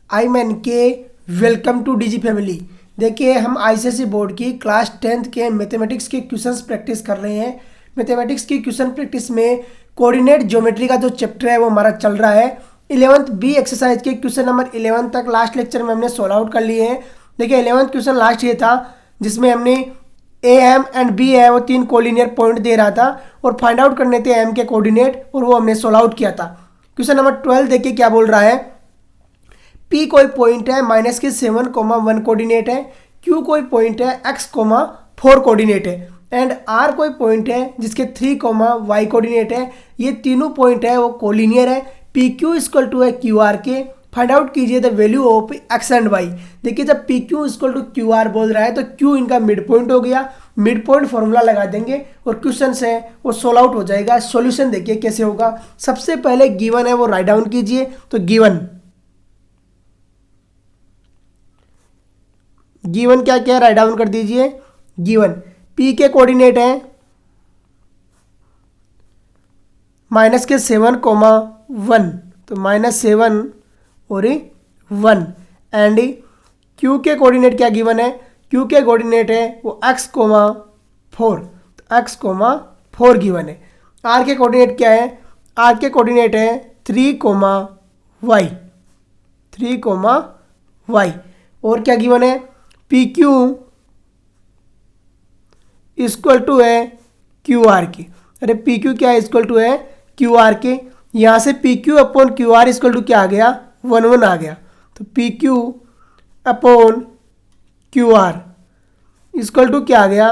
I am के welcome two DG family. देखिए हम आईसीएसई बोर्ड की क्लास 10th के मैथमेटिक्स के क्वेश्चंस प्रैक्टिस कर रहे हैं। मैथमेटिक्स की क्वेश्चन प्रैक्टिस में कोऑर्डिनेट ज्योमेट्री का जो चैप्टर है वो हमारा चल रहा है। 11th बी एक्सरसाइज के क्वेश्चन नंबर 11 तक लास्ट लेक्चर में हमने सॉल्व आउट कर लिए हैं। देखिए 11th क्वेश्चन लास्ट ये था जिसमें हमने ए एम एंड बी है वो तीन कोलिनियर पॉइंट दे रहा था और फाइंड आउट करने थे एम के कोऑर्डिनेट, और वो हमने सॉल्व आउट किया था। क्वेश्चन नंबर 12 देखिए क्या बोल रहा है। P कोई पॉइंट है -7,1 कोऑर्डिनेट है, Q कोई पॉइंट है x,4 कोऑर्डिनेट है एंड R कोई पॉइंट है जिसके 3, y कोऑर्डिनेट है। ये तीनों पॉइंट है वो कोलिनियर है। PQ इक्वल टू है QR के। फाइंड आउट कीजिए the value of x and y। देखिए जब PQ इक्वल टू QR बोल रहा है तो Q इनका मिड पॉइंट हो गया, मिड पॉइंट फॉर्मूला लगा देंगे और क्वेश्चन है वो सोल्व आउट हो जाएगा। सॉल्यूशन देखिए कैसे होगा। सबसे पहले गिवन है वो राइट डाउन कीजिए। तो गिवन क्या क्या राइट डाउन कर दीजिए। गिवन P के कोऑर्डिनेट है -7,1, तो -7 और 1 एंड Q के कोऑर्डिनेट क्या गिवन है। Q के कोऑर्डिनेट है वो x,4, तो x,4 गिवन है। R के कोऑर्डिनेट क्या है। R के कोऑर्डिनेट है 3, y और क्या गिवन है। PQ इक्वल टू है QR के। अरे PQ क्या इक्वल टू है QR के। यहाँ से PQ upon QR equal to क्या आ गया 1 आ गया। तो PQ upon QR equal to क्या आ गया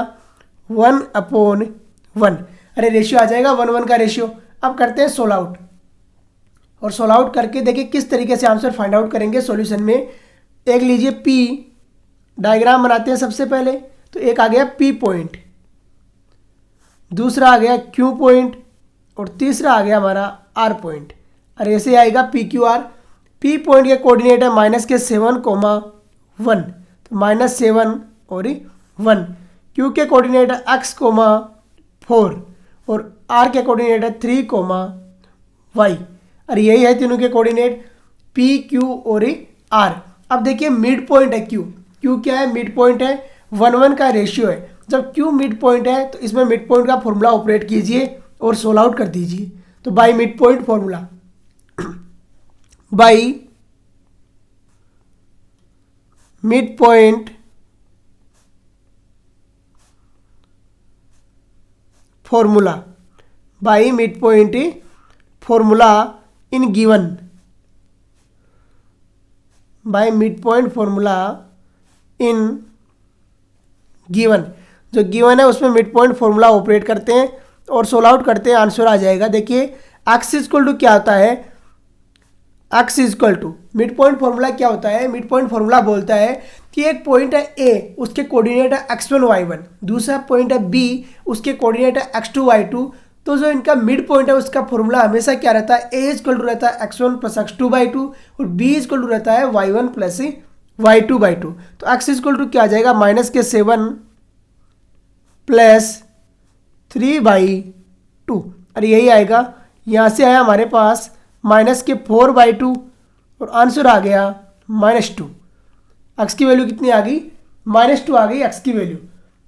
1/1। अरे रेशियो आ जाएगा 1:1 का रेशियो। अब करते हैं सोल्व आउट, और सोल्व आउट करके देखिए किस तरीके से आंसर फाइंड आउट करेंगे सॉल्यूशन में। एक लीजिए P डायग्राम बनाते हैं सबसे पहले। तो एक आ गया P पॉइंट, दूसरा आ गया Q पॉइंट और तीसरा आ गया हमारा R पॉइंट। अरे ऐसे आएगा PQR। P पॉइंट के कोऑर्डिनेट है -7, 1, तो -7 और 1। Q के कोऑर्डिनेट है x,4 और R के कोऑर्डिनेट है 3, y। अरे यही है तीनों के कोऑर्डिनेट P, Q और R। अब देखिए मिड पॉइंट है Q क्या है मिड पॉइंट है, 1:1 का रेशियो है। जब Q मिड पॉइंट है तो इसमें मिड पॉइंट का फॉर्मूला ऑपरेट कीजिए और सोल्व आउट कर दीजिए। तो by mid point formula, by mid point formula, by mid point formula in given, bye mid point formula in given. जो गिवन है उसमें मिड पॉइंट फॉर्मूला ऑपरेट करते हैं और सोल्व आउट करते हैं, आंसर आ जाएगा। देखिए x इक्वल टू क्या होता है। x equal to mid point formula क्या होता है। मिड पॉइंट फॉर्मूला बोलता है कि एक पॉइंट है A, उसके कोऑर्डिनेट है x1, y1, दूसरा पॉइंट है B, उसके कोऑर्डिनेट है x2, y2। तो जो इनका मिड पॉइंट है उसका फॉर्मूला हमेशा क्या रहता है। A इक्वल टू रहता है x1 + x2/2 और B इक्वल टू रहता है y1 + y2/2। तो x इक्वल टू क्या आ जाएगा -7 + 3/2। अरे यही आएगा। यहाँ से आया हमारे पास -4/2 और आंसर आ गया -2। x की वैल्यू कितनी आ गई -2 आ गई x की वैल्यू।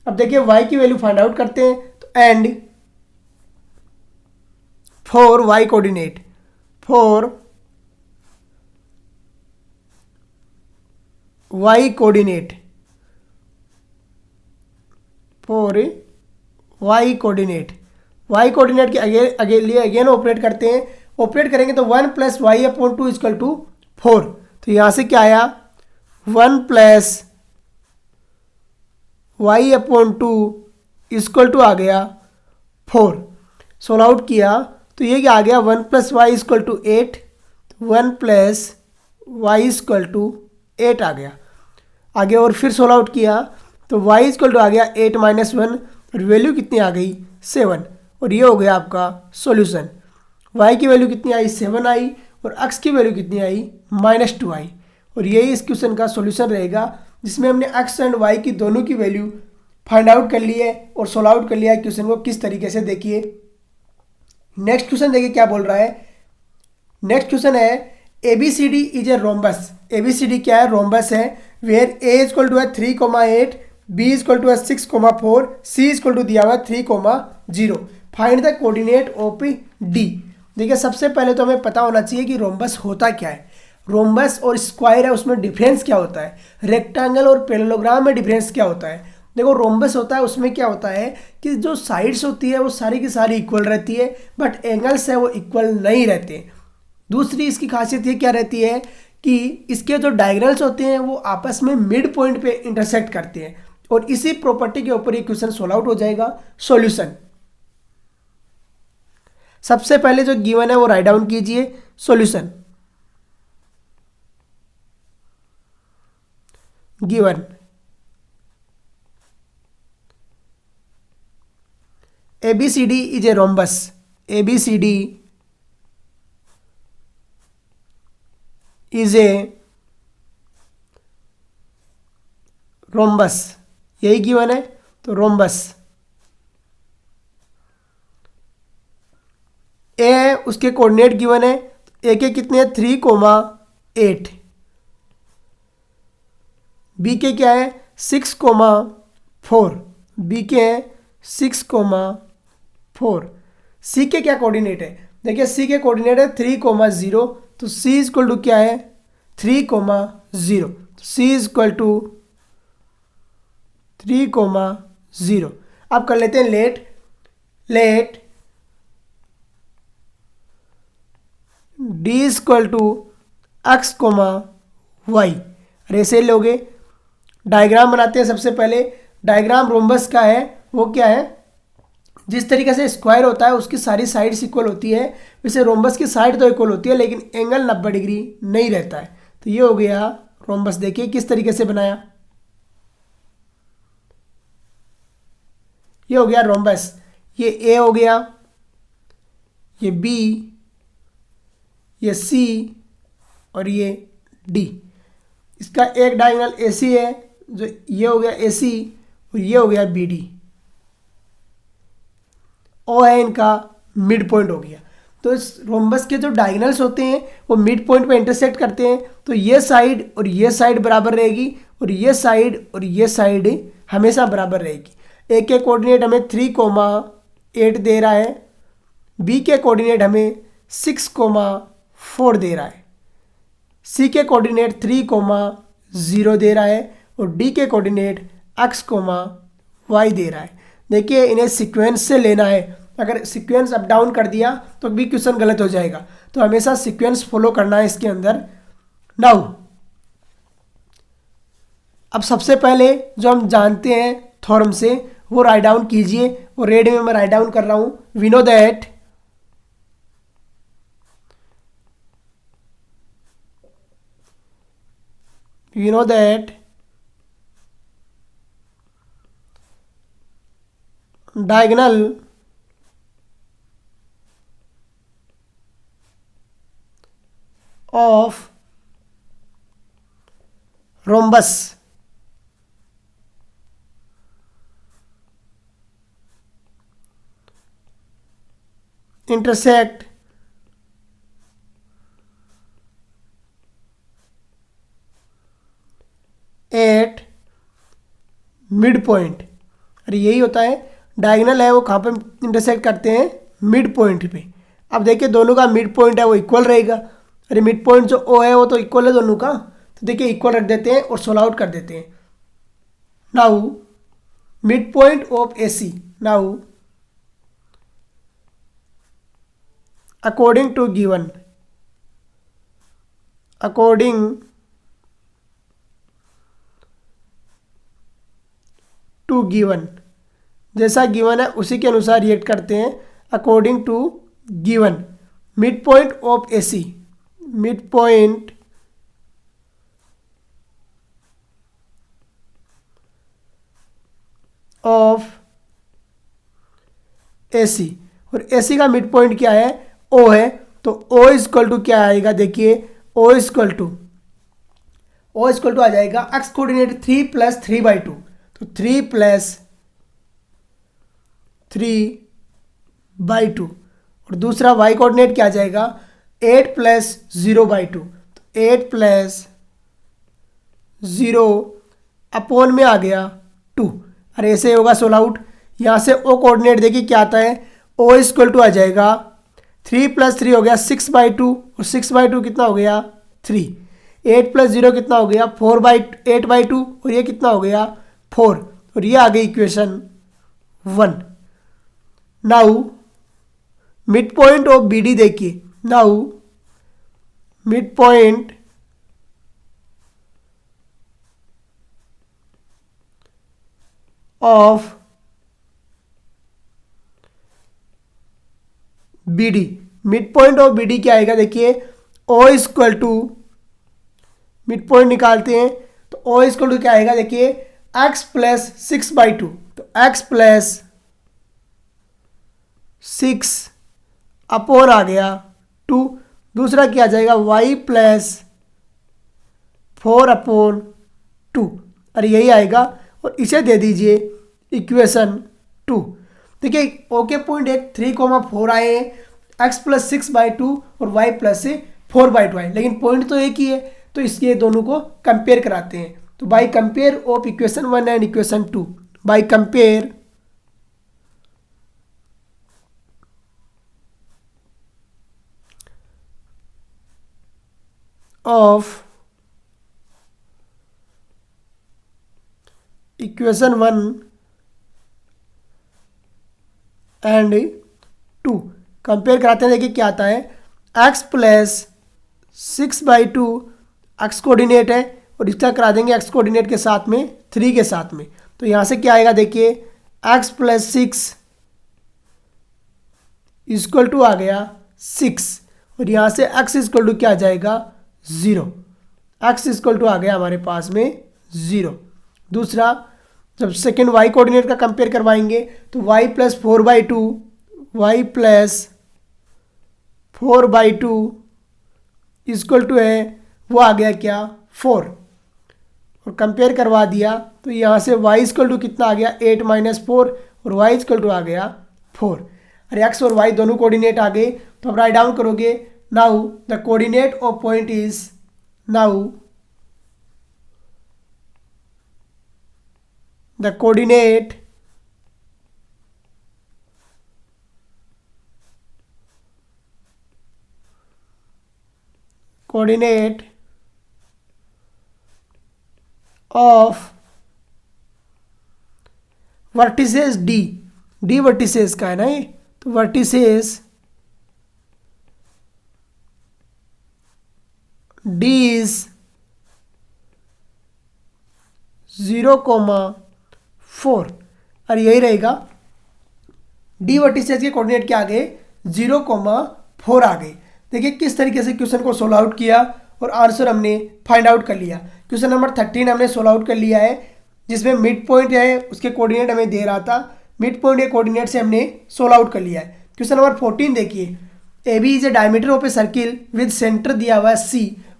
अब देखिए y की वैल्यू फाइंड आउट करते हैं। तो and for y coordinate, for y coordinate, for y coordinate, y coordinate के अगेन ऑपरेट करते हैं। ऑपरेट करेंगे तो 1 + y/2 इक्वल टू 4। तो यहाँ से क्या आया 1 + y/2 इक्वल टू आ गया 4। सोल्व आउट किया तो ये क्या आ गया 1 + y equal to 8, 1 + y equal to 8 आ गया आगे। और फिर सोल्व आउट किया तो y इक्वल टू आ गया 8 - 1 और वैल्यू कितनी आ गई 7। और ये हो गया आपका सॉल्यूशन। y की वैल्यू कितनी आई 7 आई और x की वैल्यू कितनी आई -2 आई। और यही इस क्वेश्चन का सॉल्यूशन रहेगा जिसमें हमने x एंड y की दोनों की वैल्यू फाइंड आउट कर ली है और सोल्व आउट कर लिया है क्वेश्चन को किस तरीके से। देखिए नेक्स्ट क्वेश्चन देखिए क्या बोल रहा है। नेक्स्ट क्वेश्चन है ABCD is a rhombus. ABCD क्या है? रोम्बस है। वेयर A इक्वल टू है 3,8, B इक्वल टू है 6,4, C इक्वल टू दिया हुआ है 3,0। Find the coordinate of D। देखिए सबसे पहले तो हमें पता होना चाहिए कि रोम्बस होता क्या है। रोम्बस और स्क्वायर है उसमें डिफरेंस क्या होता है, रेक्टेंगल और पैरेललोग्राम में डिफरेंस क्या होता है। देखो रोम्बस होता है उसमें क्या होता है कि जो साइड्स होती है वो सारी की सारी इक्वल रहती है, बट एंगल्स है वो इक्वल नहीं रहते। दूसरी इसकी खासियत ये क्या रहती है कि इसके जो डायगोनल्स होते हैं वो आपस में मिड पॉइंट पे इंटरसेक्ट करते हैं, और इसी प्रॉपर्टी के ऊपर ये क्वेश्चन सोल्व आउट हो जाएगा। सॉल्यूशन सबसे पहले जो गिवन है वो राइट डाउन कीजिए। Solution given ABCD is a rhombus। ABCD is a rhombus, यही गिवन है तो रोम्बस। ए है उसके कोऑर्डिनेट गिवन है, ए के कितने हैं 3,8, बी के क्या है 6,4, बी के हैं 6,4। सी के क्या कोऑर्डिनेट है? देखिए सी के कोऑर्डिनेट है 3,0, तो सी इक्वल टू क्या है 3,0, तो सी इक्वल टू 3,0। अब कर लेते हैं let D equal to X Y. अरे ऐसे लोगे डायग्राम बनाते हैं। सबसे पहले डायग्राम रोम्बस का है वो क्या है, जिस तरीके से स्क्वायर होता है उसकी सारी साइड्स इक्वल होती है, वैसे रोम्बस की साइड तो इक्वल होती है लेकिन एंगल 90 डिग्री नहीं रहता है। तो ये हो गया रोम्बस। देखिए किस तरीके से बनाया, ये हो गया रोम्बस। ये ए हो गया, ये बी, ये सी और ये डी। इसका एक डायगोनल AC है, जो ये हो गया AC और ये हो गया BD। ओ है इनका मिड पॉइंट हो गया। तो इस रोम्बस के जो डायगोनल्स होते हैं वो मिड पॉइंट पे इंटरसेक्ट करते हैं, तो ये साइड और ये साइड बराबर रहेगी, और ये साइड और ये साइड हमेशा बराबर रहेगी। ए के कोऑर्डिनेट हमें 3,8 दे रहा है, बी के कोऑर्डिनेट हमें 6,4 दे रहा है, सी के कोऑर्डिनेट 3,0 दे रहा है, और डी के कोऑर्डिनेट x, y दे रहा है। देखिए इन्हें सीक्वेंस से लेना है, अगर सीक्वेंस अप डाउन कर दिया तो भी क्वेश्चन गलत हो जाएगा, तो हमेशा सीक्वेंस फॉलो करना है इसके अंदर। नाउ अब सबसे पहले जो हम जानते हैं थ्योरम से वो राइट डाउन कीजिए, वो रेड में मैं राइट डाउन कर रहा हूं। We know that diagonal of rhombus intersect at mid point. अरे यही होता है, डायगोनल है वो कहाँ पे इंटरसेक्ट करते हैं, मिड पॉइंट पे। अब देखिए दोनों का मिड पॉइंट है वो इक्वल रहेगा। अरे मिड पॉइंट जो ओ है वो तो इक्वल है दोनों का, तो देखिए इक्वल रख देते हैं और सोल्व आउट कर देते हैं। Now mid point of AC, now according to given, जैसा गिवन है उसी के अनुसार रिएक्ट करते हैं। According to given mid point of AC, mid point of AC, और AC का मिड पॉइंट क्या है, O है, तो O इक्वल टू क्या आएगा, देखिए O इक्वल टू आ जाएगा x कोऑर्डिनेट 3 + 3/2, तो 3 + 3/2, और दूसरा y कोऑर्डिनेट क्या आ जाएगा 8 + 0/2, 8 प्लस 0 अपॉन में आ गया 2। अरे ऐसे होगा सोल्व आउट। यहाँ से ओ कोऑर्डिनेट देखिए क्या आता है, ओ इक्वल टू आ जाएगा 3 प्लस 3 हो गया 6/2 और 6/2 कितना हो गया 3। 8 प्लस 0 कितना हो गया 8/2 और ये कितना हो गया 4 और ये आ गई equation 1। Now mid point of B D देखिए, now mid point of B D, mid point of B D क्या आएगा देखिए, O equal to mid point निकालते हैं तो ओ इक्वल टू क्या आएगा देखिए x प्लस 6/2, तो x प्लस 6 अपॉन आ गया 2। दूसरा क्या आ जाएगा y प्लस 4/2 और यही आएगा और इसे दे दीजिए इक्वेशन 2। देखिए ओके पॉइंट एक 3,4 आए हैं, x प्लस 6/2 और y प्लस 4/2 आए, लेकिन पॉइंट तो एक ही है, तो इसलिए दोनों को कंपेयर कराते हैं। तो by compare of equation 1 and equation 2, by compare of equation 1 and 2 compare कराते हैं। देखिए क्या आता है, x प्लस 6/2 x कोऑर्डिनेट है और इसका करा देंगे x कोऑर्डिनेट के साथ में 3 के साथ में, तो यहाँ से क्या आएगा देखिए x प्लस 6 इक्वल टू आ गया 6 और यहाँ से x इक्वल टू क्या आ जाएगा 0, x इक्वल टू आ गया हमारे पास में 0। दूसरा जब सेकेंड y कोऑर्डिनेट का कंपेयर करवाएंगे तो y plus 4/2 y plus 4/2 equal to है वो आ गया क्या 4 और कंपेयर करवा दिया तो यहाँ से y इक्वल टू कितना आ गया 8 - 4 और y इक्वल टू आ गया 4। अरे x और y दोनों कोऑर्डिनेट आ गए तो अब राइट डाउन करोगे। Now the coordinate of point is, now the coordinate of vertices D vertices का है ना ये, तो vertices D is 0,4 और यही रहेगा। डी वर्टिसेस के कोऑर्डिनेट क्या आ गए 0,4 आ गए। देखिए किस तरीके से क्वेश्चन को सोल्व आउट किया और आंसर हमने फाइंड आउट कर लिया। क्वेश्चन नंबर 13 हमने सोल्व आउट कर लिया है, जिसमें मिड पॉइंट है उसके कोऑर्डिनेट हमें दे रहा था, मिड पॉइंट के कोऑर्डिनेट से हमने सोल्व आउट कर लिया है। क्वेश्चन नंबर 14 देखिए, A B is a diameter of a circle with centre दिया हुआ है C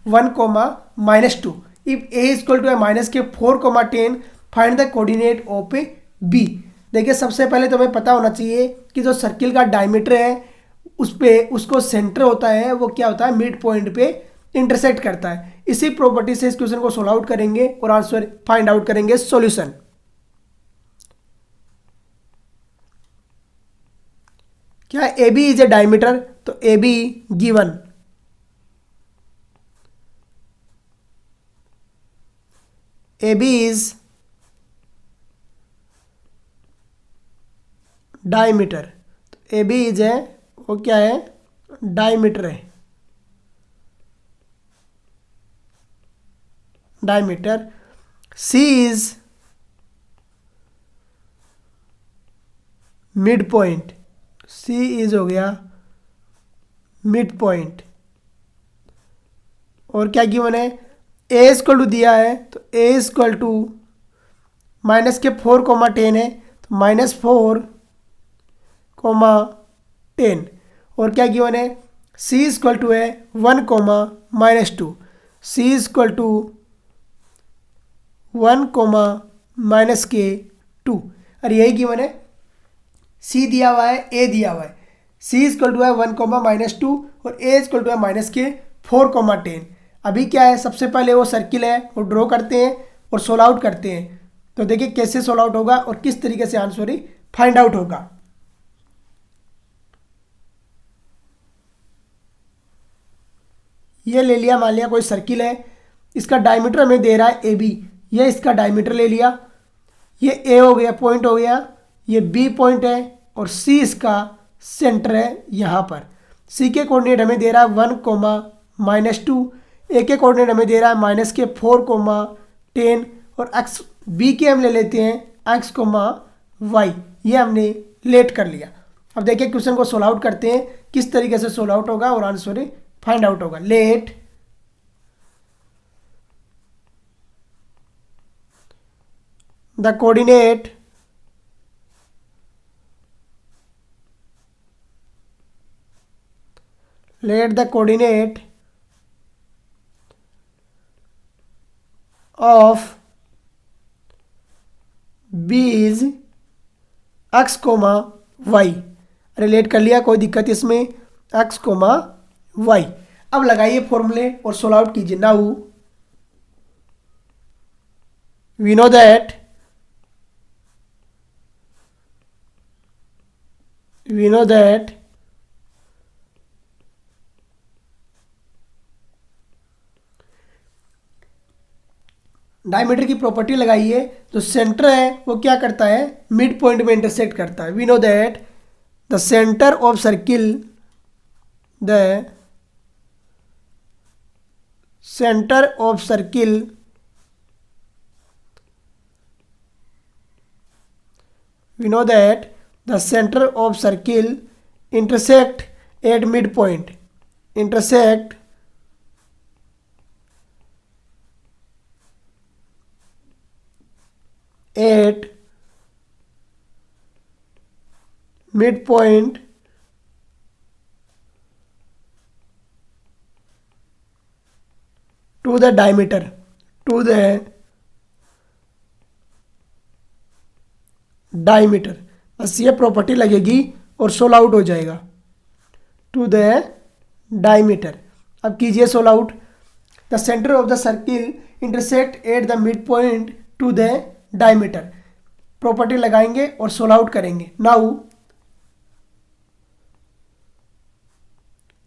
1,-2। If A equal to है -4,10 find the coordinate of A B. देखिए सबसे पहले तो हमें पता होना चाहिए कि जो सर्किल का डायमीटर है उस पे उसको सेंटर होता है वो क्या होता है मिड पॉइंट पे इंटरसेक्ट करता है। इसी प्रॉपर्टी से इस क्वेश्चन को सोल्व आउट करेंगे और आंसर फाइंड आउट करेंगे। सॉल्यूशन क्या है, A B is a diameter, तो A B given A B is diameter, तो ए बी इज है वो क्या है डायमीटर है, diameter. C is mid point, C is हो गया मिड पॉइंट। और क्या गिवन है, ए इक्वल टू दिया है तो ए इक्वल टू -4,10 है तो -4,10। और क्या गिवन है, सी इक्वल टू है 1,-2, सी इक्वल टू 1,-2। और यही गिवन है, सी दिया हुआ है ए दिया हुआ है, सी इक्वल टू है 1,-2 और ए इक्वल टू है -4,10। अभी क्या है, सबसे पहले वो सर्किल है वो ड्रॉ करते हैं और सोल्व आउट करते हैं। तो देखिए कैसे सोल्व आउट होगा और किस तरीके से आंसर ही फाइंड आउट होगा। ये ले लिया, मान लिया कोई सर्किल है, इसका डायमीटर हमें दे रहा है ए बी, ये इसका डायमीटर ले लिया, ये ए हो गया पॉइंट हो गया, ये बी पॉइंट है और सी इसका सेंटर है यहाँ पर। सी के कोऑर्डिनेट हमें दे रहा है 1, -2, ए के कोऑर्डिनेट हमें दे रहा है -4, 10 और एक्स बी के हम ले लेते हैं x, y, ये हमने लेट कर लिया। अब देखिए क्वेश्चन को सोल्व आउट करते हैं, किस तरीके से सोल्व आउट होगा और आंसर फाइंड आउट होगा। Let the coordinate of b is x, y। Relate कर लिया, कोई दिक्कत इसमें, x, y। अब लगाइए फॉर्मूले और सोल्व आउट कीजिए। Now we know that diameter की प्रॉपर्टी लगाइए, जो सेंटर है वो क्या करता है, मिड पॉइंट में इंटरसेक्ट करता है। We know that the centre of circle intersect at midpoint, to the diameter, बस ये प्रॉपर्टी लगेगी और सोल्व आउट हो जाएगा। To the diameter. अब कीजिए solve out. The centre of the circle intersect at the mid point to the diameter. Property लगाएंगे और सोल्व आउट करेंगे। Now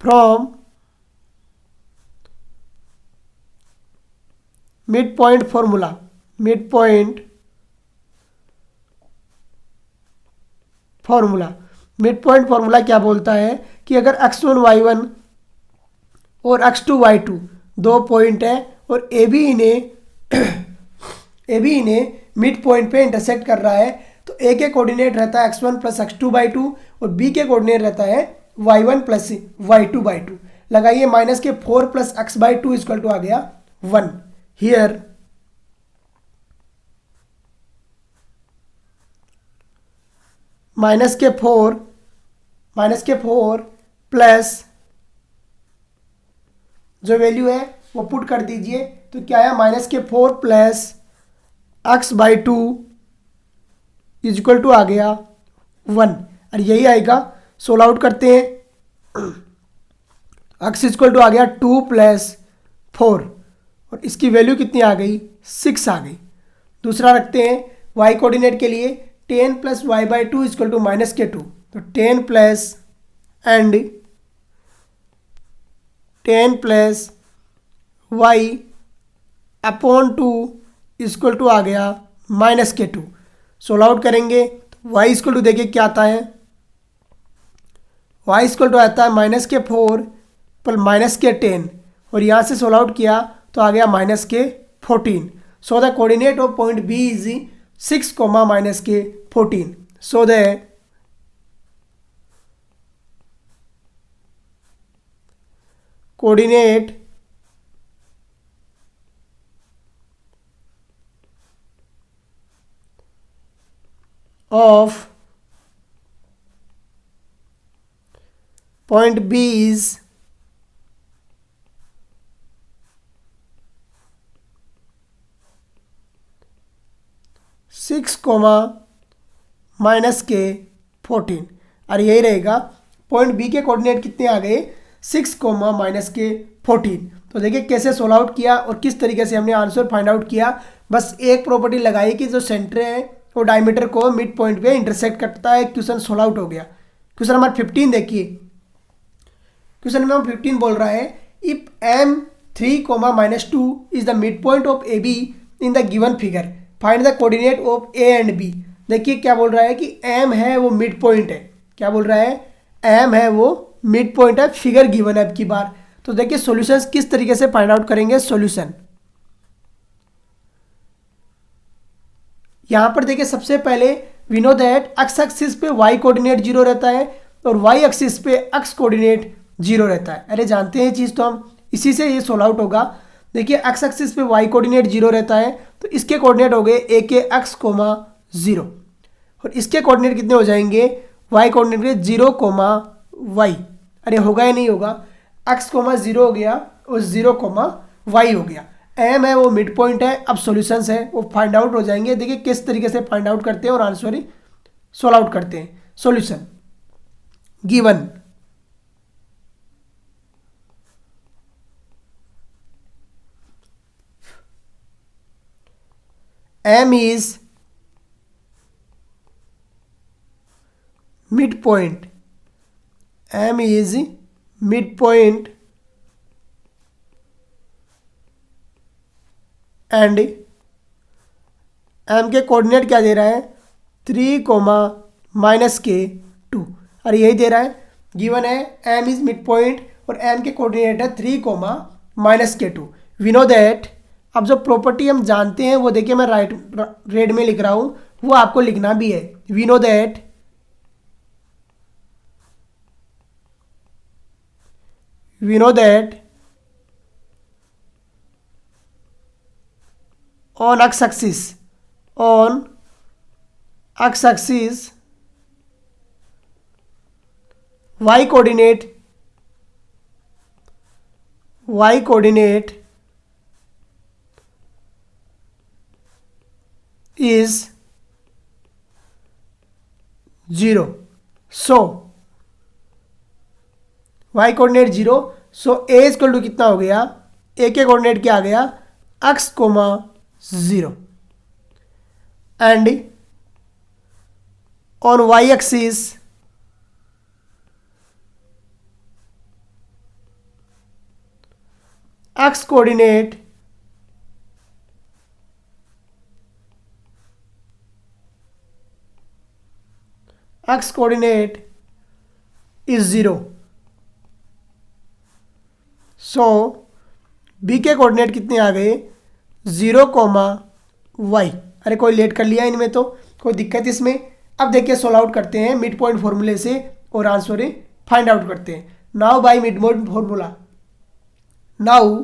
from mid point formula, mid point formula क्या बोलता है कि अगर x1 y1 और x2 y2 दो पॉइंट है और ए बी इन्हें मिड पॉइंट पे इंटरसेक्ट कर रहा है, तो ए के कोऑर्डिनेट रहता है x1 + x2/2 और बी के कोऑर्डिनेट रहता है y1 + y2/2। लगाइए -4 + x/2 = आ गया 1। हियर -4 प्लस जो वैल्यू है वो पुट कर दीजिए, तो क्या है -4 + x/2 = आ गया 1 और यही आएगा। सोल्व आउट करते हैं। x = आ गया 2 + 4 और इसकी वैल्यू कितनी आ गई, 6 आ गई। दूसरा रखते हैं y कोऑर्डिनेट के लिए, 10 + y/2 = -2, तो 10 + y/2 आ गया -2। सोल्व आउट करेंगे तो y = देखिए क्या आता है, y = आता है -4 + -10 और यहाँ से सोल्व आउट किया तो आ गया -14। So the coordinate of point B is 6, -14। So the coordinate of point B is 6, -14 और यही रहेगा। पॉइंट बी के कोऑर्डिनेट कितने आ गए, 6, -14। तो देखिए कैसे सोल्व आउट किया और किस तरीके से हमने आंसर फाइंड आउट किया। बस एक प्रॉपर्टी लगाई कि जो सेंटर है वो डायमीटर को मिड पॉइंट पे इंटरसेक्ट करता है, क्वेश्चन सोल्व आउट हो गया। क्वेश्चन नंबर 15 देखिए, क्वेश्चन नंबर 15 बोल रहा है if m 3, -2 is the mid point of A B in the given figure find the coordinate of A and B. देखिए क्या बोल रहा है कि m है वो मिड पॉइंट है। क्या बोल रहा है? m है वो मिड पॉइंट है, फिगर गिवन है अब की बार। तो देखिए सॉल्यूशंस किस तरीके से फाइंड आउट करेंगे। सॉल्यूशन यहां पर देखिए सबसे पहले we know that X axis पे y कोऑर्डिनेट 0 रहता है और y एक्सिस पे x कोऑर्डिनेट 0 रहता है। अरे जानते हैं ये चीज़, तो हम इसी से ये सोल्व आउट होगा। देखिए x एक्सिस पे y कोऑर्डिनेट 0 रहता है तो इसके कोऑर्डिनेट हो गए a के x, 0 और इसके कोऑर्डिनेट कितने हो जाएंगे y कोऑर्डिनेट के 0, y। अरे होगा या नहीं होगा? x, 0 हो गया और 0, y हो गया। m है वो मिड पॉइंट है। अब सॉल्यूशंस है वो फाइंड आउट हो जाएंगे। देखिए किस तरीके से फाइंड आउट करते हैं और आंसर सोल्व आउट करते हैं। Solution given m is midpoint, m is midpoint and m के कोऑर्डिनेट क्या दे रहा है 3, -2। अरे यही दे रहा है, गिवन है m इज मिड पॉइंट और m के कोऑर्डिनेट है 3, -2। We know that. अब जो प्रॉपर्टी हम जानते हैं वो देखिए मैं रेड में लिख रहा हूँ, वो आपको लिखना भी है। We know that on x-axis y coordinate is 0, so y coordinate 0, so a equal to कितना हो गया? a के कोऑर्डिनेट क्या आ गया x, 0 and on y axis x coordinate is 0, so b के कोऑर्डिनेट कितने आ गए 0, y। अरे कोई लेट कर लिया इनमें, तो कोई दिक्कत इसमें। अब देखिए सोल्व आउट करते हैं मिड पॉइंट फॉर्मूले से और आंसर फाइंड आउट करते हैं। Now by mid point formula, now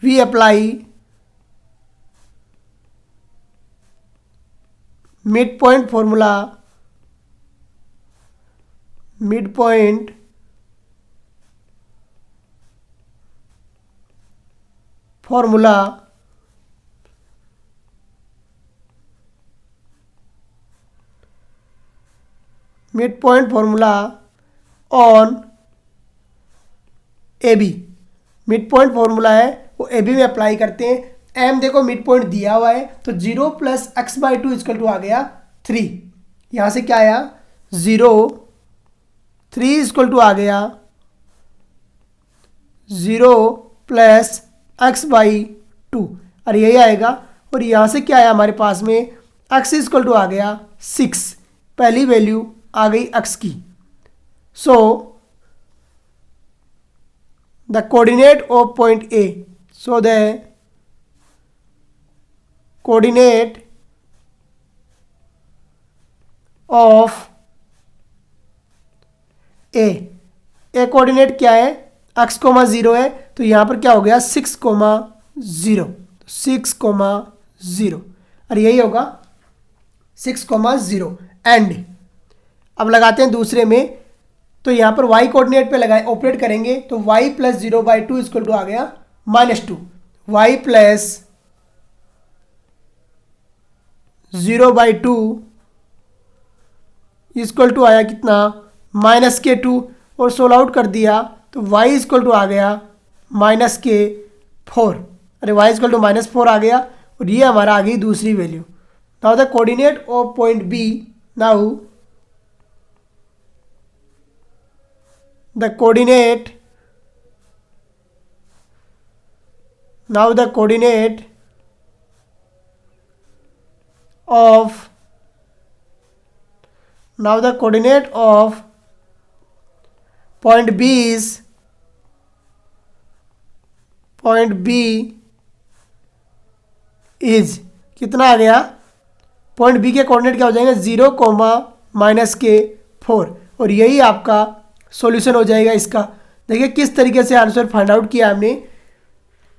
we apply mid point formula, mid point formula on A B. Mid point formula है वो ए बी में अप्लाई करते हैं। एम देखो मिड पॉइंट दिया हुआ है तो 0 + x/2 इक्वल टू आ गया 3। यहाँ से क्या आया 0, 3 इक्वल टू आ गया 0 + x/2। और यही आएगा। और यहाँ से क्या आया हमारे पास में x इक्वल टू आ गया 6। पहली वैल्यू आ गई x की। So the coordinate of point A, so the coordinate of A coordinate क्या है x, 0 है तो यहाँ पर क्या हो गया 6, 0, 6, 0। और यही होगा 6, 0 एंड। अब लगाते हैं दूसरे में, तो यहाँ पर y कोऑर्डिनेट पे लगाए ऑपरेट करेंगे तो y + 0/2 इक्वल टू आ गया -2। y + 0/2 इक्वल टू आया कितना -2 और सोल्व आउट कर दिया तो y इक्वल टू आ गया -k4। अरे y इक्वल टू -4 आ गया और ये हमारा आ गई दूसरी value. Now the coordinate of point B, now the coordinate of point B is कितना आ गया? पॉइंट बी के कोऑर्डिनेट क्या हो जाएंगे? 0, -k4। और यही आपका सॉल्यूशन हो जाएगा इसका। देखिए किस तरीके से आंसर फाइंड आउट किया हमने।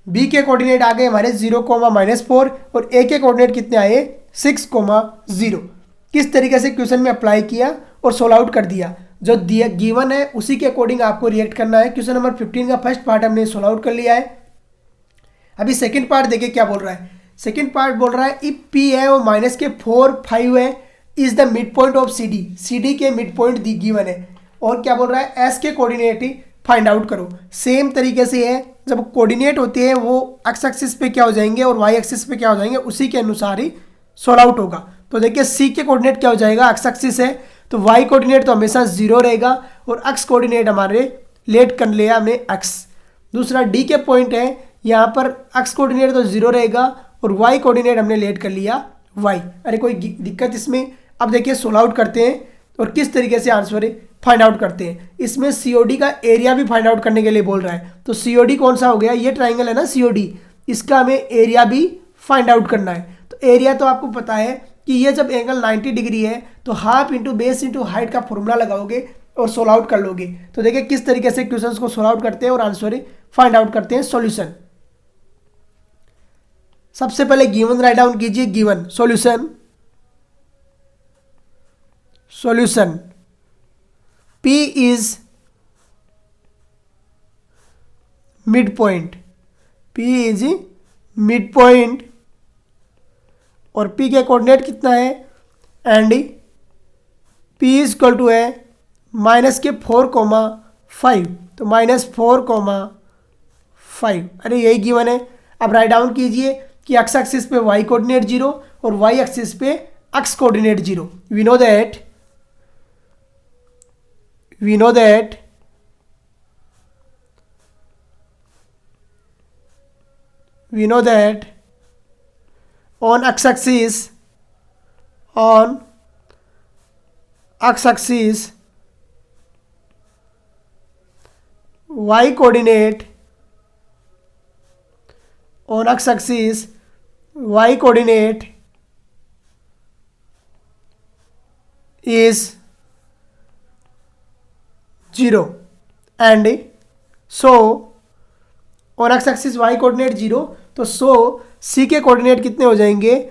बी के कोऑर्डिनेट आ गए हमारे 0, -4 और ए के कोऑर्डिनेट कितने आए? 6, 0। किस तरीके से क्वेश्चन में अप्लाई किया और सोल्व आउट कर दिया। जो दिया गिवन है उसी के अकॉर्डिंग आपको रिएक्ट करना है। क्वेश्चन नंबर 15 का फर्स्ट पार्ट हमने सोल्व आउट कर लिया है। अभी सेकंड पार्ट देखिए क्या बोल रहा है। सेकंड पार्ट बोल रहा है इफ पी है वो -4, 5 है, is the mid point of C D. C D के मिड पॉइंट गिवन है। और क्या बोल रहा है? एस के कोऑर्डिनेट फाइंड आउट करो। सेम तरीके से है, जब कोऑर्डिनेट होते हैं वो एक्स एक्सिस पे क्या हो जाएंगे और वाई एक्सिस पे क्या हो जाएंगे, उसी के अनुसार ही सोल्व आउट होगा। तो देखिए सी के कोऑर्डिनेट क्या हो जाएगा? एक्स एक्सिस है तो वाई कोऑर्डिनेट तो हमेशा 0 रहेगा और एक्स कोऑर्डिनेट हमारे लेट कर लिया हमने एक्स। दूसरा डी के पॉइंट है, यहाँ पर एक्स कोऑर्डिनेट तो 0 रहेगा और वाई कोऑर्डिनेट हमने लेट कर लिया वाई। अरे कोई दिक्कत इसमें? अब देखिए सोल्व आउट करते हैं और किस तरीके से आंसर फाइंड आउट करते हैं। इसमें सीओडी का एरिया भी फाइंड आउट करने के लिए बोल रहा है। तो सीओडी कौन सा हो गया? ये ट्राइंगल है ना सीओडी, इसका हमें एरिया भी फाइंड आउट करना है। तो एरिया तो आपको पता है कि ये जब एंगल 90 डिग्री है तो half into base into height का फॉर्मूला लगाओगे और सोल्व आउट कर लोगे। तो देखिए किस तरीके से क्वेश्चंस को सोल्व आउट करते हैं और आंसर फाइंड आउट करते हैं। सॉल्यूशन सबसे पहले गिवन राइट डाउन कीजिए। Given solution P is midpoint, P is midpoint और P के कोऑर्डिनेट कितना है? And P is equal to है -4, 5। तो -4, 5। अरे यही गिवन है। अब राइट डाउन कीजिए कि एक्स एक्सिस पे y कोऑर्डिनेट 0 और y एक्सिस पे x coordinate 0। We know that on x axis y coordinate is 0 and so on x axis y coordinate 0। तो सो c के कोऑर्डिनेट कितने हो जाएंगे?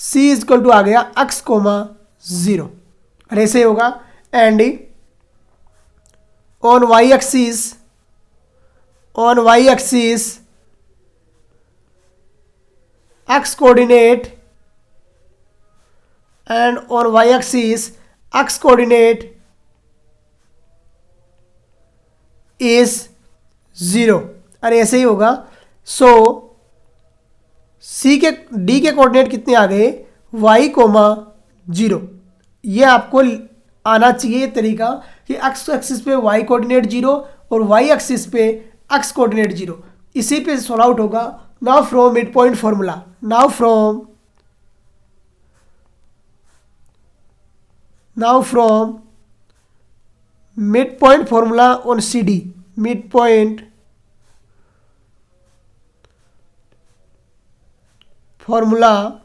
c इज इक्वल टू आ गया x, 0। और ऐसे होगा। And on y axis x coordinate and on y axis x coordinate is 0। अरे ऐसे ही होगा। सो सी के डी के कोऑर्डिनेट कितने आ गए? y, 0। ये आपको आना चाहिए ये तरीका कि x एक्सिस पे y कोऑर्डिनेट 0 और y एक्सिस पे x कोऑर्डिनेट 0। इसी पे सॉल्व आउट होगा। Now from mid point formula, now from mid point formula on C D. Mid point formula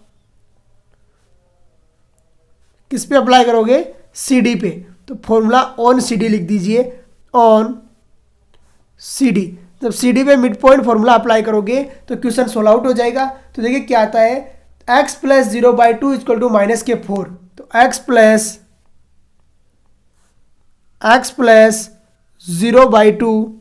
किस पे अप्लाई करोगे? सी डी पे। तो फॉर्मूला ऑन सी डी लिख दीजिए। ऑन सी डी, जब सी डी पे मिड पॉइंट फॉर्मूला अप्लाई करोगे तो क्वेश्चन सोल्व आउट हो जाएगा। तो देखिए क्या आता है? x + 0/2 equal to -k4। तो x + 0/2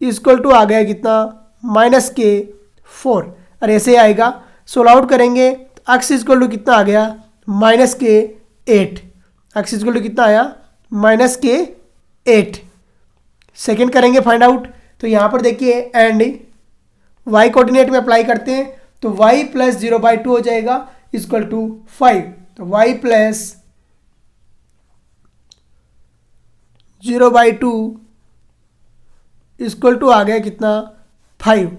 इक्वल टू आ गया कितना? -k4। और ऐसे आएगा। सोल्व आउट करेंगे तो x इक्वल टू कितना आ गया? -k8। x इक्वल टू कितना आया? -k8। सेकेंड करेंगे फाइंड आउट। तो यहाँ पर देखिए एंड वाई कोऑर्डिनेट में अप्लाई करते हैं तो y प्लस 0/2 हो जाएगा इक्वल टू 5। तो y प्लस 0/2 इक्वल टू आ गया कितना 5।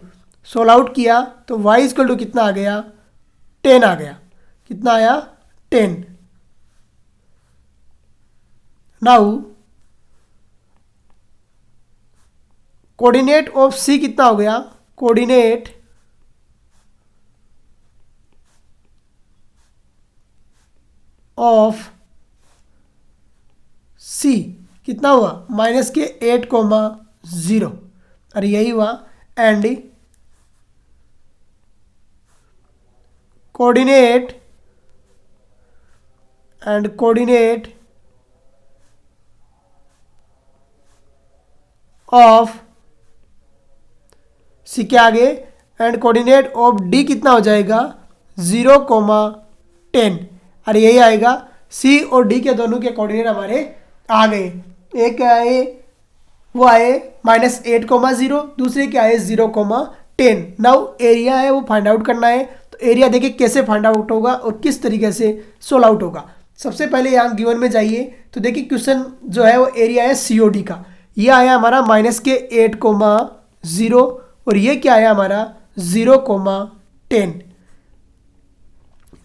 सोल्व आउट किया तो y इक्वल टू कितना आ गया 10 आ गया। कितना आया 10। नाउ कोऑर्डिनेट ऑफ c कितना हो गया, कोऑर्डिनेट ऑफ c कितना हुआ -8,0 अरे यही हुआ। एंड कोऑर्डिनेट ऑफ सी के आगे एंड कोऑर्डिनेट ऑफ डी कितना हो जाएगा 0,10। और यही आएगा सी और डी के दोनों के कोऑर्डिनेट हमारे आ गए। एक आए वो आए -8,0, दूसरे के आए 0,10। नाउ एरिया है वो फाइंड आउट करना है। तो एरिया देखिए कैसे फाइंड आउट होगा और किस तरीके से सोल्व आउट होगा। सबसे पहले यहाँ गिवन में जाइए तो देखिए क्वेश्चन जो है वो एरिया है COD का। ये आया हमारा -8,0 और ये क्या आया हमारा 0,10।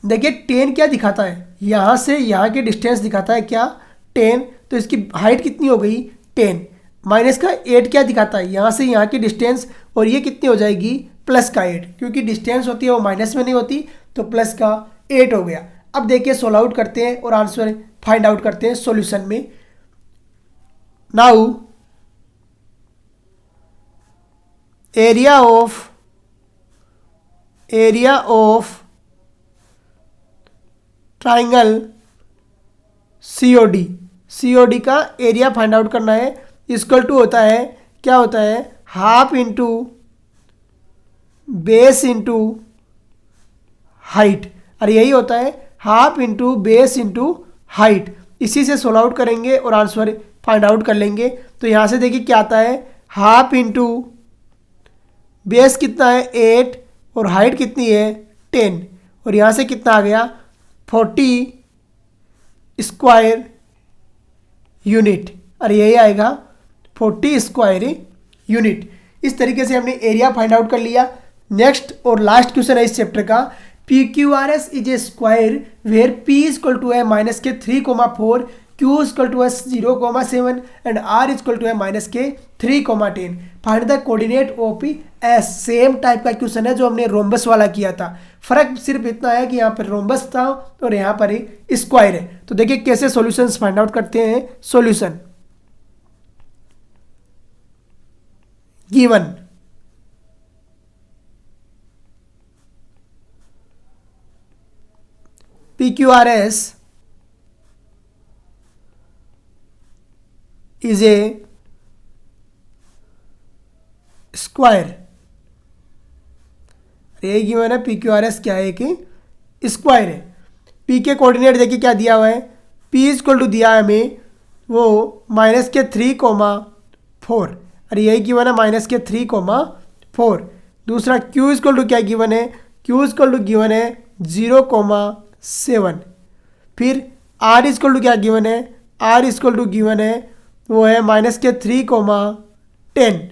देखिए 10 क्या दिखाता है, यहाँ से यहाँ के डिस्टेंस दिखाता है क्या 10। तो इसकी हाइट कितनी हो गई 10। माइनस का 8 क्या दिखाता है, यहाँ से यहाँ की डिस्टेंस, और ये कितनी हो जाएगी प्लस का 8, क्योंकि डिस्टेंस होती है वो माइनस में नहीं होती। तो प्लस का 8 हो गया। अब देखिए सोल्व आउट करते हैं और आंसर फाइंड आउट करते हैं सॉल्यूशन में। Now area of triangle COD का एरिया फाइंड आउट करना है। इक्वल टू होता है क्या होता है half into base into height. और यही होता है half into base into height. इसी से सोल्व आउट करेंगे और आंसर फाइंड आउट कर लेंगे। तो यहाँ से देखिए क्या आता है हाफ इंटू बेस कितना है 8 और हाइट कितनी है 10, और यहाँ से कितना आ गया 40 स्क्वायर यूनिट। और यही आएगा 40 स्क्वायर यूनिट। इस तरीके से हमने एरिया फाइंड आउट कर लिया। नेक्स्ट और लास्ट क्वेश्चन है इस चैप्टर का, PQRS is a square where P equal to है -3,4, Q इक्वल टू है 0,7 एंड R इक्वल टू है -3,10। Find the coordinate of S। Same type का क्वेश्चन है जो हमने रोम्बस वाला किया था। फर्क सिर्फ इतना है कि यहाँ पर रोम्बस था और यहाँ पर स्क्वायर है। तो देखिए कैसे सॉल्यूशंस फाइंड आउट करते हैं। Solution given PQRS is a square. ये गिवन है PQRS क्या है कि स्क्वायर है। P के कोऑर्डिनेट देखिए क्या दिया हुआ है, P इक्वल टू दिया है हमें वो -3,4। अरे यही गिवन है -3,4। दूसरा Q इक्वल टू क्या गिवन है, Q इक्वल टू गिवन है 0,7। फिर R इक्वल टू क्या गिवन है, R इक्वल टू गिवन है वो है -3,10।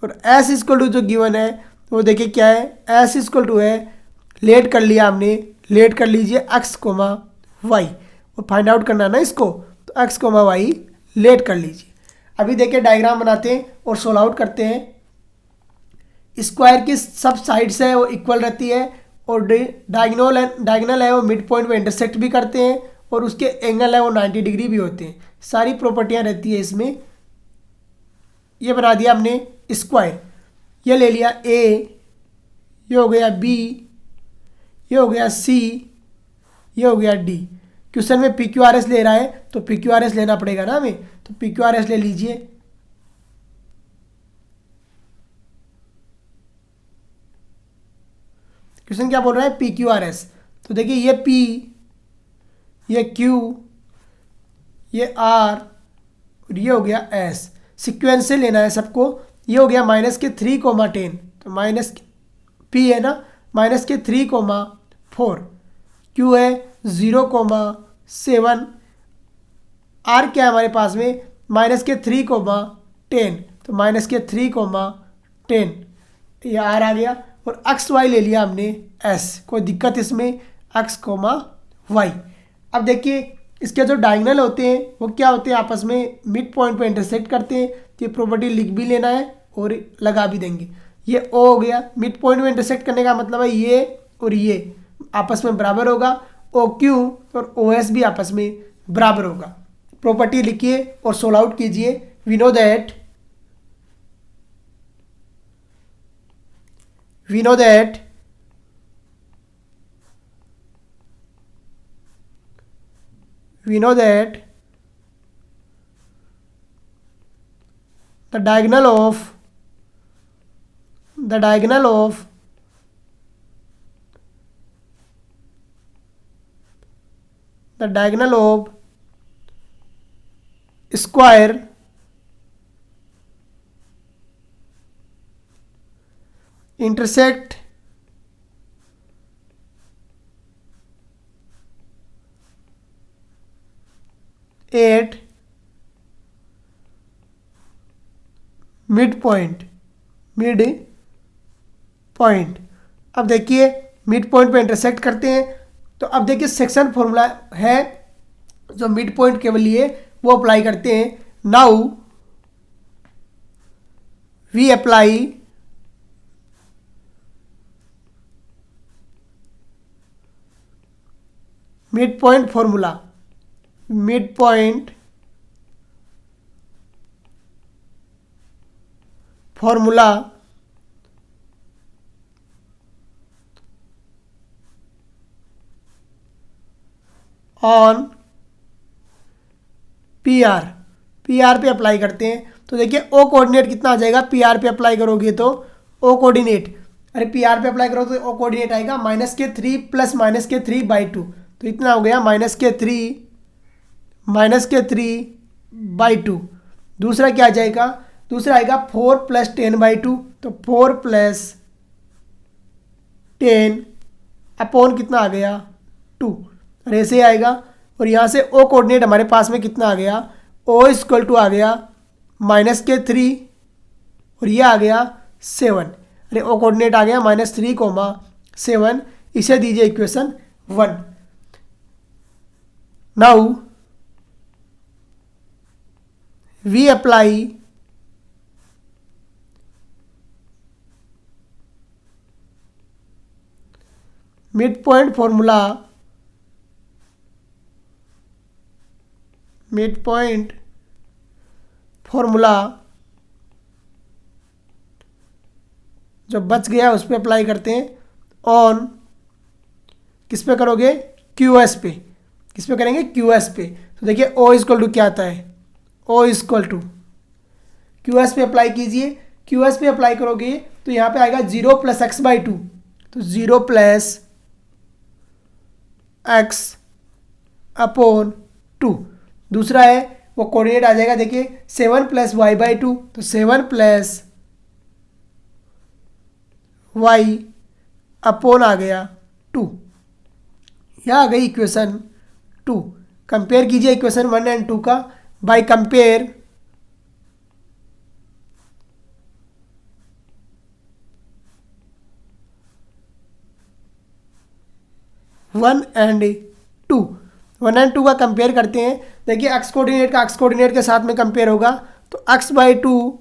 और S इक्वल टू जो गिवन है वो देखिए क्या है, S इक्वल टू है लेट कर लिया हमने, लेट कर लीजिए x, y और फाइंड आउट करना है ना इसको। तो x, y लेट कर लीजिए। अभी देखिए डायग्राम बनाते हैं और सोल्व आउट करते हैं। स्क्वायर की सब साइड्स है वो इक्वल रहती है और डायगोनल है वो मिड पॉइंट में इंटरसेक्ट भी करते हैं और उसके एंगल है वो 90 डिग्री भी होते हैं। सारी प्रॉपर्टियां रहती है इसमें। ये बना दिया हमने स्क्वायर। ये ले लिया A, ये हो गया B, ये हो गया C, ये हो गया D। क्वेश्चन में PQRS ले रहा है तो PQRS लेना पड़ेगा ना हमें। तो PQRS ले लीजिए। क्वेश्चन क्या बोल रहा है PQRS। तो देखिए ये P, ये Q, ये R और ये हो गया S। सीक्वेंस से लेना है सबको। ये हो गया -3, तो माइनस पी है ना, -3, क्यू है 0, 7, आर क्या है हमारे पास में -3, 10, तो -3, 10 ये आर आ गया। और एक्स वाई ले लिया हमने एस, कोई दिक्कत इसमें, एक्स, वाई। अब देखिए इसके जो डायगोनल होते हैं वो क्या होते हैं, आपस में मिड पॉइंट पे इंटरसेक्ट करते हैं। तो ये प्रॉपर्टी लिख भी लेना है और लगा भी देंगे। ये ओ हो गया, मिड पॉइंट में इंटरसेक्ट करने का मतलब है ये और ये आपस में बराबर होगा। ओ क्यू और ओ एस भी आपस में बराबर होगा। प्रॉपर्टी लिखिए और सोल्व आउट कीजिए। We know that we know that the diagonal of the diagonal of square intersect at mid point. अब देखिए मिड पॉइंट पे इंटरसेक्ट करते हैं, तो अब देखिए सेक्शन फॉर्मूला है जो मिड पॉइंट के लिए वो अप्लाई करते हैं। Now we apply mid point formula on P R पे अप्लाई करते हैं। तो देखिए ओ कोऑर्डिनेट कितना आ जाएगा, पी आर पे अप्लाई करोगे तो ओ कोऑर्डिनेट, अरे पी आर पे अप्लाई करो तो ओ कोऑर्डिनेट आएगा -3 प्लस -3/2, तो इतना हो गया -3/2। दूसरा क्या आ जाएगा, दूसरा आएगा 4 + 10/2, तो 4 + 10 अपॉन कितना आ गया 2, और ऐसे आएगा। और यहाँ से ओ कोऑर्डिनेट हमारे पास में कितना आ गया, ओ = आ गया -3 और ये आ गया 7, अरे ओ कोऑर्डिनेट आ गया -3, 7। इसे दीजिए equation 1। Now we apply mid point formula जो बच गया उस पर अप्लाई करते हैं। ऑन किस पे करोगे, क्यू एस पे। किस पे करेंगे, क्यू एस पे। तो देखिए ओ = क्या आता है, ओ = क्यू एस पे अप्लाई कीजिए। क्यू एस पे अप्लाई करोगे तो यहाँ पे आएगा 0 + x/2, तो 0 + x/2। दूसरा है वो कोऑर्डिनेट आ जाएगा, देखिए 7 + y/2, तो 7 + y आ गया 2। यह आ गई इक्वेशन 2। कंपेयर कीजिए इक्वेशन 1 और 2 का। By compare one and two का कंपेयर करते हैं। देखिए एक्स कोऑर्डिनेट का एक्स कोऑर्डिनेट के साथ में कंपेयर होगा, तो x/2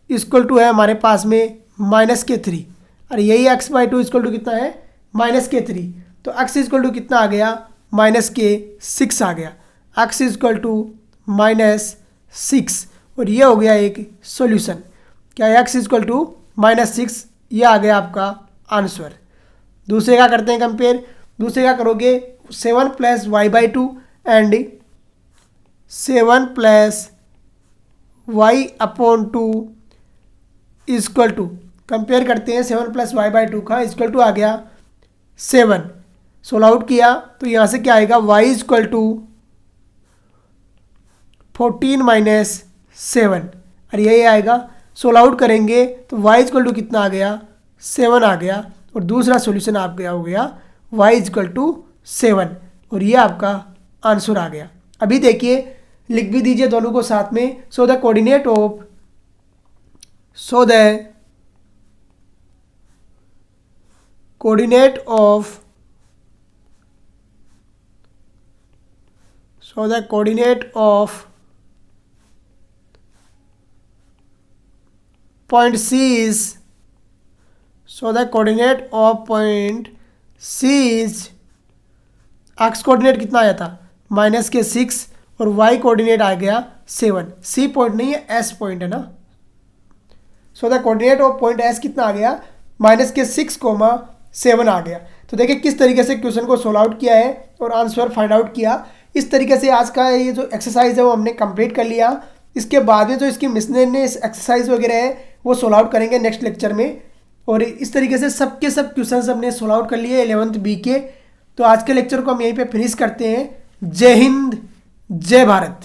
= है हमारे पास में -3, और यही x/2 = कितना है, -3। तो x = कितना आ गया, -6 आ गया। x = -6, और ये हो गया एक सॉल्यूशन। क्या x = -6, ये आ गया आपका आंसर। दूसरे का करते हैं कंपेयर। दूसरे का करोगे 7 + y/2 एंड 7 + y/2 = कंपेयर करते हैं। 7 + y/2 का = आ गया 7। सोल्व आउट किया तो यहाँ से क्या आएगा, y = 14 - 7, और ये आएगा। सोल्व आउट करेंगे तो y इक्वल टू कितना आ गया, 7 आ गया। और दूसरा सॉल्यूशन आप गया हो गया y इक्वल टू 7 और ये आपका आंसर आ गया। अभी देखिए लिख भी दीजिए दोनों को साथ में। So the coordinate of point C is x coordinate कितना आया था -6 और y कोऑर्डिनेट आ गया 7। C पॉइंट नहीं है, S पॉइंट है ना। So the coordinate of point S कितना आ गया, -6, 7 आ गया। तो देखिए किस तरीके से क्वेश्चन को सोल्व आउट किया है और आंसर फाइंड आउट किया। इस तरीके से आज का ये जो एक्सरसाइज है वो हमने कंप्लीट कर लिया। इसके बाद में जो इसकी मिसलेनियस एक्सरसाइज वगैरह है वो सोल्व आउट करेंगे नेक्स्ट लेक्चर में। और इस तरीके से सबके सब क्वेश्चन हमने सोल्व आउट कर लिए 11th बी के। तो आज के लेक्चर को हम यहीं पे फिनिश करते हैं। जय हिंद, जय भारत।